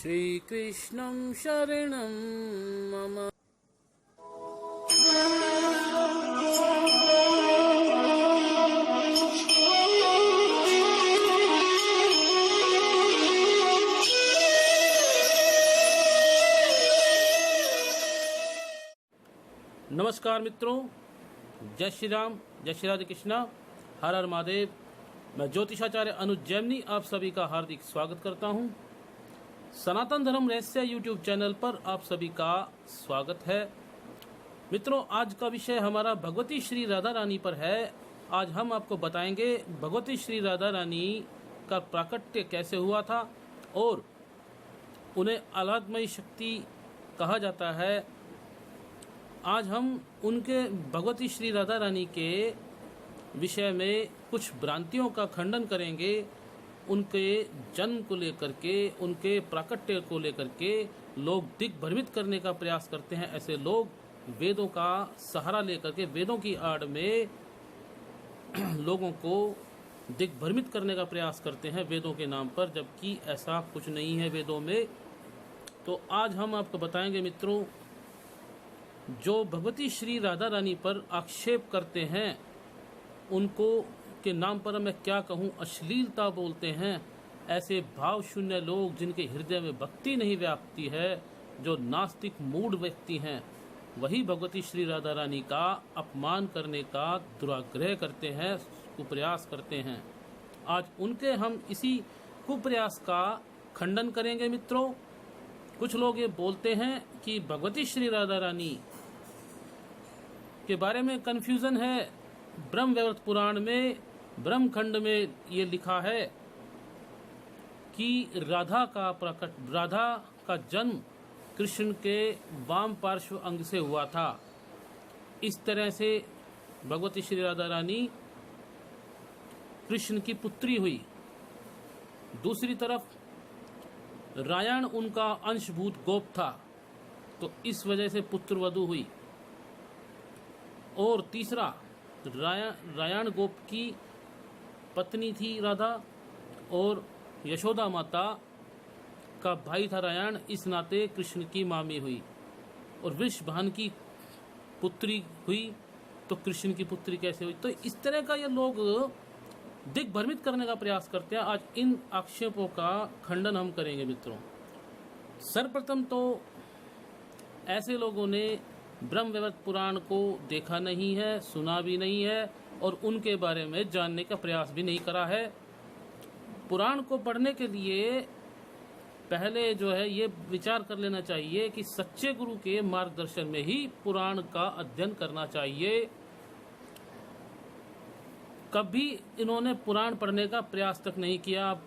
श्रीकृष्णं शरणं मम। नमस्कार मित्रों, जय श्री राम, जय श्री राधे कृष्णा, हर हर महादेव। मैं ज्योतिषाचार्य अनुज जैमिनी आप सभी का हार्दिक स्वागत करता हूं। सनातन धर्म रहस्य यूट्यूब चैनल पर आप सभी का स्वागत है। मित्रों, आज का विषय हमारा भगवती श्री राधा रानी पर है। आज हम आपको बताएंगे भगवती श्री राधा रानी का प्राकट्य कैसे हुआ था और उन्हें आह्लादमयी शक्ति कहा जाता है। आज हम उनके भगवती श्री राधा रानी के विषय में कुछ भ्रांतियों का खंडन करेंगे। उनके जन्म को लेकर के, उनके प्राकट्य को लेकर के लोग दिग्भ्रमित करने का प्रयास करते हैं। ऐसे लोग वेदों का सहारा लेकर के, वेदों की आड़ में लोगों को दिग्भ्रमित करने का प्रयास करते हैं वेदों के नाम पर, जबकि ऐसा कुछ नहीं है वेदों में। तो आज हम आपको बताएंगे मित्रों, जो भगवती श्री राधा रानी पर आक्षेप करते हैं उनको के नाम पर मैं क्या कहूँ, अश्लीलता बोलते हैं। ऐसे भाव शून्य लोग जिनके हृदय में भक्ति नहीं व्याप्ति है, जो नास्तिक मूढ़ व्यक्ति हैं, वही भगवती श्री राधा रानी का अपमान करने का दुराग्रह करते हैं, कुप्रयास करते हैं। आज उनके हम इसी कुप्रयास का खंडन करेंगे मित्रों। कुछ लोग ये बोलते हैं कि भगवती श्री राधा रानी के बारे में कंफ्यूजन है। ब्रह्म वैवर्त पुराण में ब्रह्मखंड में ये लिखा है कि राधा का जन्म कृष्ण के वाम पार्श्व अंग से हुआ था। इस तरह से भगवती श्री राधा रानी कृष्ण की पुत्री हुई। दूसरी तरफ रायण उनका अंशभूत गोप था, तो इस वजह से पुत्रवधू हुई। और तीसरा, रायण गोप की पत्नी थी राधा और यशोदा माता का भाई था रायण, इस नाते कृष्ण की मामी हुई। और वृषभान की पुत्री हुई, तो कृष्ण की पुत्री कैसे हुई? तो इस तरह का ये लोग दिग्भ्रमित करने का प्रयास करते हैं। आज इन आक्षेपों का खंडन हम करेंगे मित्रों। सर्वप्रथम तो ऐसे लोगों ने ब्रह्म वैवर्त पुराण को देखा नहीं है, सुना भी नहीं है और उनके बारे में जानने का प्रयास भी नहीं करा है। पुराण को पढ़ने के लिए पहले जो है ये विचार कर लेना चाहिए कि सच्चे गुरु के मार्गदर्शन में ही पुराण का अध्ययन करना चाहिए। कभी इन्होंने पुराण पढ़ने का प्रयास तक नहीं किया। अब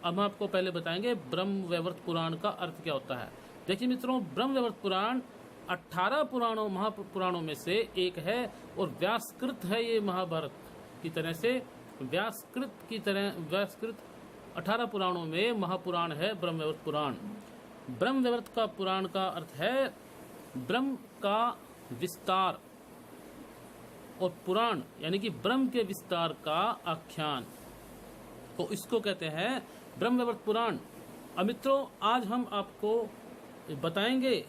हम आपको पहले बताएंगे ब्रह्म वैवर्त पुराण का अर्थ क्या होता है। देखिए मित्रों, ब्रह्म वैवर्त पुराण 18 पुराणों महापुराणों में से एक है और व्यासकृत है। ये महाभारत की तरह से व्यासकृत 18 पुराणों में महापुराण है ब्रह्म वैवर्त पुराण। ब्रह्म वैवर्त का पुराण का अर्थ है ब्रह्म का विस्तार, और पुराण यानी कि ब्रह्म के विस्तार का आख्यान, तो इसको कहते हैं ब्रह्म वैवर्त पुराण। अब मित्रों, आज हम आपको बताएंगे,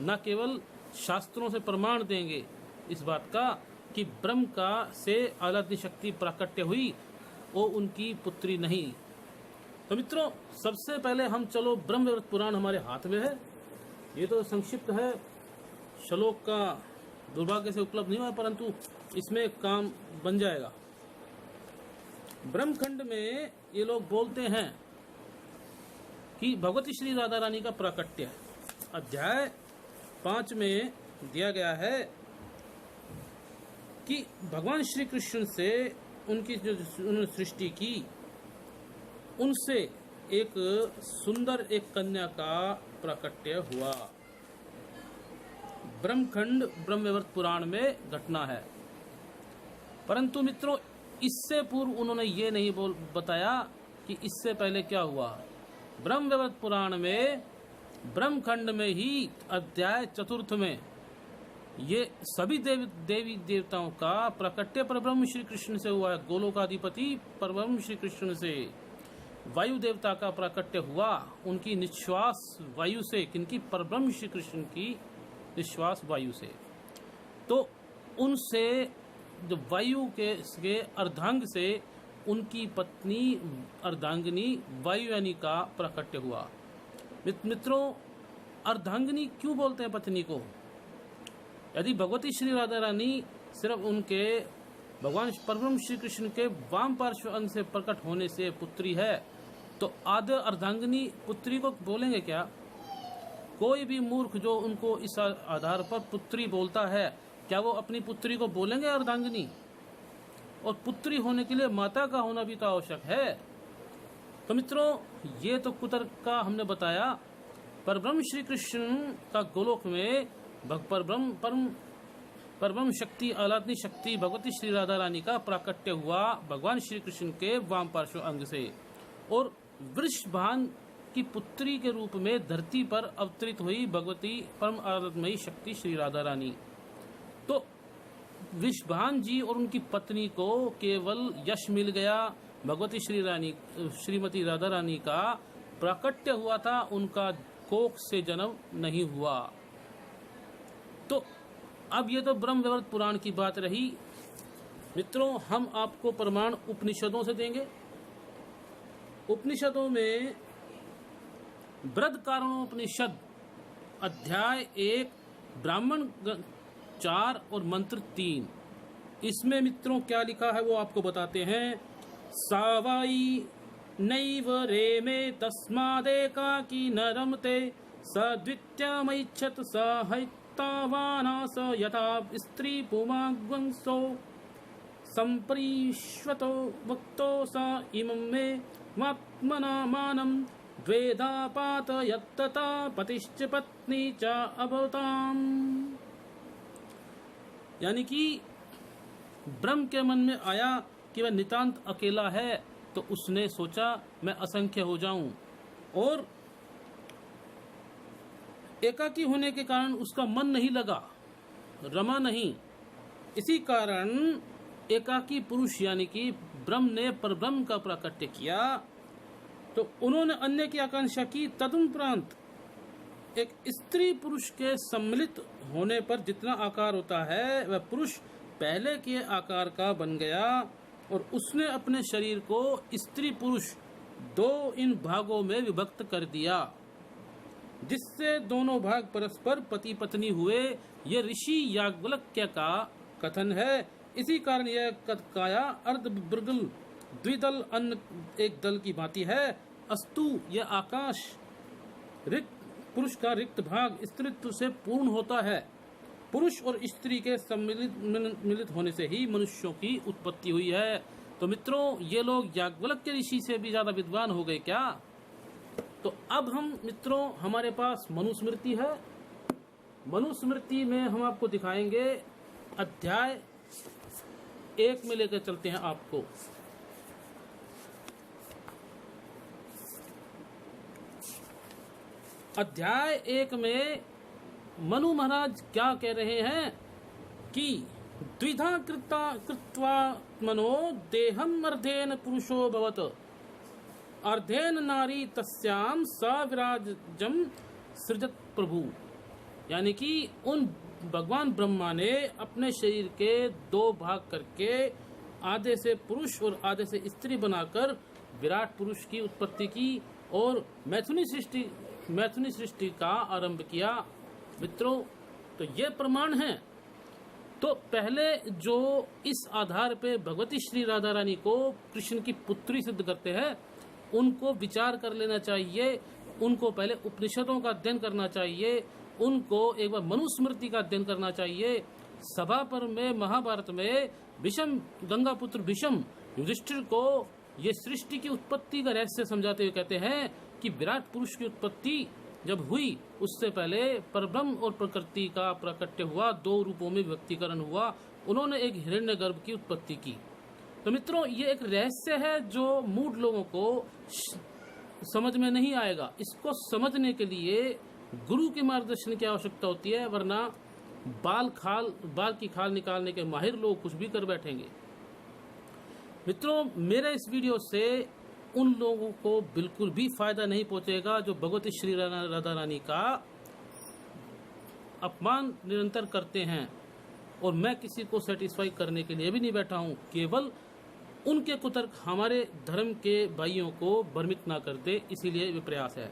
न केवल शास्त्रों से प्रमाण देंगे इस बात का कि ब्रह्म का से आह्लादनी शक्ति प्राकट्य हुई, वो उनकी पुत्री नहीं। तो मित्रों, सबसे पहले हम चलो, ब्रह्म वैवर्त पुराण हमारे हाथ में है। ये तो संक्षिप्त है, श्लोक का दुर्भाग्य से उपलब्ध नहीं हुआ, परंतु इसमें काम बन जाएगा। ब्रह्मखंड में ये लोग बोलते हैं कि भगवती श्री राधा रानी का प्राकट्य अध्याय 5 में दिया गया है कि भगवान श्री कृष्ण से उनकी जो उन्होंने सृष्टि की, उनसे एक सुंदर एक कन्या का प्राकट्य हुआ। ब्रह्मखंड ब्रह्म वैवर्त पुराण में घटना है। परंतु मित्रों, इससे पूर्व उन्होंने ये नहीं बताया कि इससे पहले क्या हुआ। ब्रह्म वैवर्त पुराण में ब्रह्मखंड में ही अध्याय 4 में ये सभी देवी देवताओं का प्राकट्य परब्रह्म श्री कृष्ण से हुआ है। गोलोकाधिपति परब्रह्म श्री कृष्ण से वायु देवता का प्राकट्य हुआ, उनकी निश्वास वायु से, किनकी? परब्रह्म श्री कृष्ण की निश्वास वायु से। तो उनसे जो वायु के अर्धांग से उनकी पत्नी अर्धांगिनी वायुयानी का प्राकट्य हुआ। मित्रों, अर्धांगिनी क्यों बोलते हैं पत्नी को? यदि भगवती श्री राधा रानी सिर्फ उनके भगवान परब्रह्म श्री कृष्ण के वाम पार्श्व अंग से प्रकट होने से पुत्री है, तो आद्य अर्धांगिनी पुत्री को बोलेंगे क्या? कोई भी मूर्ख जो उनको इस आधार पर पुत्री बोलता है, क्या वो अपनी पुत्री को बोलेंगे अर्धांगिनी? और पुत्री होने के लिए माता का होना भी तो आवश्यक है। तो मित्रों, ये तो कुतर्क का हमने बताया। परब्रह्म श्री कृष्ण का गोलोक में परब्रह्म शक्ति, आह्लादनी शक्ति भगवती श्री राधा रानी का प्राकट्य हुआ भगवान श्री कृष्ण के वाम पार्श्व अंग से, और वृषभान की पुत्री के रूप में धरती पर अवतरित हुई भगवती परम आराधमयी शक्ति श्री राधा रानी। तो वृषभान जी और उनकी पत्नी को केवल यश मिल गया, भगवती श्रीमती राधा रानी का प्राकट्य हुआ था, उनका कोख से जन्म नहीं हुआ। तो अब ये तो ब्रह्म वैवर्त पुराण की बात रही। मित्रों, हम आपको प्रमाण उपनिषदों से देंगे। उपनिषदों में बृहत्कारणोपनिषद अध्याय 1 ब्राह्मण 4 और मंत्र 3, इसमें मित्रों क्या लिखा है वो आपको बताते हैं। सावाई नैव रेमे तस्मादेकाकी न रमते सद्वितीयमैच्छत साहित्यावानास यथा स्त्री पुमाग्वंसो संपरिष्वतो वक्तो सा इमं मे मात्मना मानं द्वेधापात यत्तता पतिश्च पत्नी च अभवताम्। यानी कि ब्रह्म के मन में आया कि वह नितांत अकेला है, तो उसने सोचा मैं असंख्य हो जाऊं, और एकाकी होने के कारण उसका मन नहीं लगा, रमा नहीं। इसी कारण एकाकी पुरुष यानी कि ब्रह्म ने परब्रह्म का प्राकट्य किया। तो उन्होंने अन्य की आकांक्षा की। तदुपरांत एक स्त्री पुरुष के सम्मिलित होने पर जितना आकार होता है, वह पुरुष पहले के आकार का बन गया, और उसने अपने शरीर को स्त्री पुरुष 2 इन भागों में विभक्त कर दिया, जिससे दोनों भाग परस्पर पति पत्नी हुए। ये ऋषि याज्ञवल्क्य का कथन है। इसी कारण यह काया अर्धवृगल द्विदल अन्न एक दल की भांति है। अस्तु, यह आकाश पुरुष का रिक्त भाग स्त्रीत्व से पूर्ण होता है। पुरुष और स्त्री के सम्मिलित होने से ही मनुष्यों की उत्पत्ति हुई है। तो मित्रों, ये लोग याज्ञवल्क्य ऋषि से भी ज्यादा विद्वान हो गए क्या? तो अब हम मित्रों, हमारे पास मनुस्मृति है। मनुस्मृति में हम आपको दिखाएंगे अध्याय 1 में लेकर चलते हैं आपको। अध्याय 1 में मनु महाराज क्या कह रहे हैं कि द्विधा कृत्वा मनो देहम अर्धेन पुरुषो भवत अर्धेन नारी तस्याम सविराजम सृजत प्रभु। यानी कि उन भगवान ब्रह्मा ने अपने शरीर के 2 भाग करके आधे से पुरुष और आधे से स्त्री बनाकर विराट पुरुष की उत्पत्ति की और मैथुनी सृष्टि का आरंभ किया। मित्रों, तो ये प्रमाण है। तो पहले जो इस आधार पे भगवती श्री राधा रानी को कृष्ण की पुत्री सिद्ध करते हैं, उनको विचार कर लेना चाहिए। उनको पहले उपनिषदों का अध्ययन करना चाहिए, उनको एक बार मनुस्मृति का अध्ययन करना चाहिए। सभा पर में महाभारत में भीष्म, गंगा पुत्र भीष्म युधिष्ठिर को ये सृष्टि की उत्पत्ति का रहस्य समझाते हुए कहते हैं कि विराट पुरुष की उत्पत्ति जब हुई, उससे पहले परब्रह्म और प्रकृति का प्राकट्य हुआ, 2 रूपों में व्यक्तिकरण हुआ। उन्होंने एक हिरण्यगर्भ की उत्पत्ति की। तो मित्रों, ये एक रहस्य है जो मूढ़ लोगों को समझ में नहीं आएगा। इसको समझने के लिए गुरु के मार्गदर्शन की आवश्यकता होती है, वरना बाल की खाल निकालने के माहिर लोग कुछ भी कर बैठेंगे। मित्रों, मेरे इस वीडियो से उन लोगों को बिल्कुल भी फायदा नहीं पहुंचेगा जो भगवती श्री राधा रानी का अपमान निरंतर करते हैं। और मैं किसी को सेटिस्फाई करने के लिए भी नहीं बैठा हूं, केवल उनके कुतर्क हमारे धर्म के भाइयों को भ्रमित ना कर दे, इसीलिए ये प्रयास है।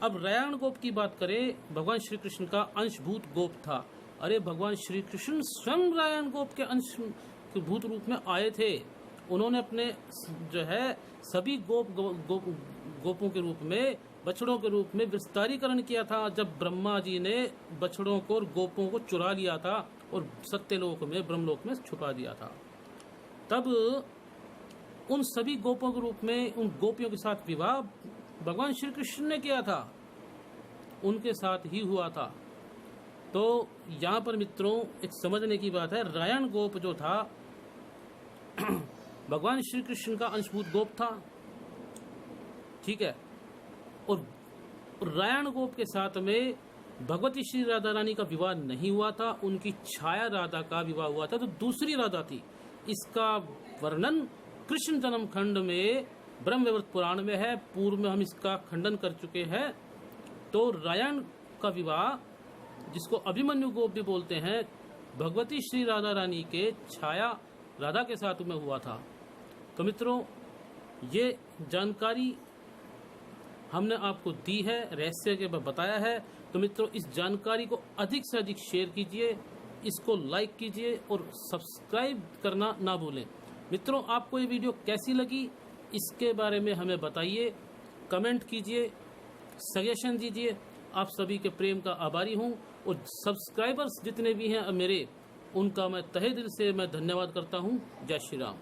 अब रायण गोप की बात करें, भगवान श्री कृष्ण का अंशभूत गोप था। अरे भगवान श्री कृष्ण स्वयं रायण गोप के अंशभूत रूप में आए थे। उन्होंने अपने जो है सभी गोपों के रूप में, बछड़ों के रूप में विस्तारीकरण किया था। जब ब्रह्मा जी ने बछड़ों को और गोपों को चुरा लिया था और सत्यलोक में, ब्रह्मलोक में छुपा दिया था, तब उन सभी गोपों के रूप में उन गोपियों के साथ विवाह भगवान श्री कृष्ण ने किया था, उनके साथ ही हुआ था। तो यहाँ पर मित्रों एक समझने की बात है, रायण गोप जो था भगवान श्री कृष्ण का अंशभूत गोप था, ठीक है। और रायण गोप के साथ में भगवती श्री राधा रानी का विवाह नहीं हुआ था, उनकी छाया राधा का विवाह हुआ था, तो दूसरी राधा थी। इसका वर्णन कृष्ण जन्म खंड में ब्रह्मवैवर्त पुराण में है, पूर्व में हम इसका खंडन कर चुके हैं। तो रायण का विवाह, जिसको अभिमन्यु गोप भी बोलते हैं, भगवती श्री राधा रानी के छाया राधा के साथ में हुआ था। तो मित्रों ये जानकारी हमने आपको दी है, रहस्य के बताया है। तो मित्रों इस जानकारी को अधिक से अधिक शेयर कीजिए, इसको लाइक कीजिए और सब्सक्राइब करना ना भूलें। मित्रों आपको ये वीडियो कैसी लगी इसके बारे में हमें बताइए, कमेंट कीजिए, सजेशन दीजिए। आप सभी के प्रेम का आभारी हूँ और सब्सक्राइबर्स जितने भी हैं मेरे, उनका मैं तहे दिल से मैं धन्यवाद करता हूँ। जय श्री राम।